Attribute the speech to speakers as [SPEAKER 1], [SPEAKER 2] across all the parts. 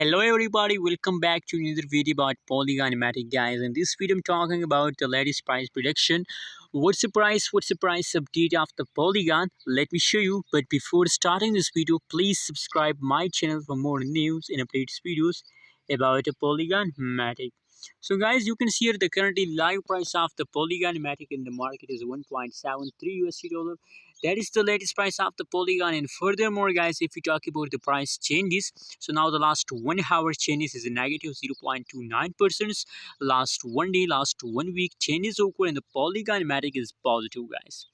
[SPEAKER 1] Hello everybody, welcome back to another video about Polygon Matic guys. In this video I'm talking about the latest price prediction. What's the price update of the Polygon? Let me show you. But before starting this video, please subscribe my channel for more news and updates videos about the Polygon Matic. So guys, you can see here the currently live price of the Polygon Matic in the market is 1.73 USD dollar. That is the latest price of the Polygon. And furthermore guys, if we talk about the price changes, so now the last 1 hour changes is a negative 0.29%. Last 1 day, last 1 week changes occur and the Polygon Matic is positive guys.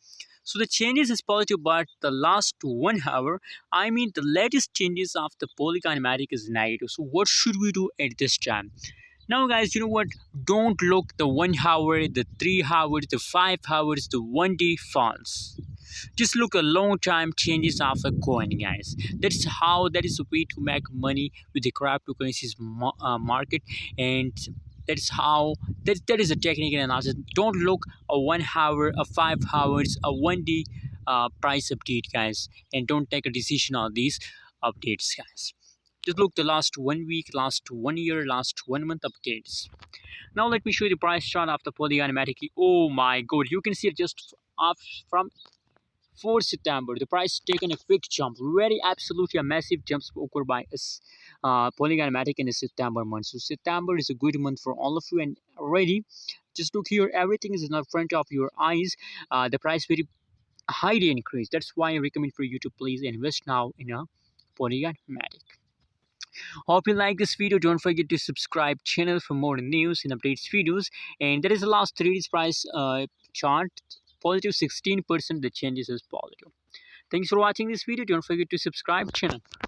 [SPEAKER 1] So the changes is positive, but the last 1 hour, I mean the latest changes of the Polygon Matic is negative. So what should we do at this time? Now guys, you know what? Don't look the 1 hour, the 3 hours, the 5 hours, the 1 day falls. Just look a long time changes of a coin guys. That is a way to make money with the cryptocurrencies market. And that is a technical analysis. Don't look a 1 hour, a 5 hours, a 1 day price update guys, and don't take a decision on these updates guys. Just look the last 1 week, last 1 year, last 1 month updates. Now let me show you the price chart of the Polygon Matic. Oh my god, you can see it just off from 4 September, the price taken a quick jump, very absolutely a massive jump occurred by us, Polygon Matic in the September month. So September is a good month for all of you, and already, just look here, everything is in the front of your eyes. The price very highly increased. That's why I recommend for you to please invest now in a Polygon Matic. Hope you like this video. Don't forget to subscribe channel for more news and updates videos. And that is the last 3 days price chart. Positive 16%. The changes is positive. Thanks for watching this video. Don't forget to subscribe channel.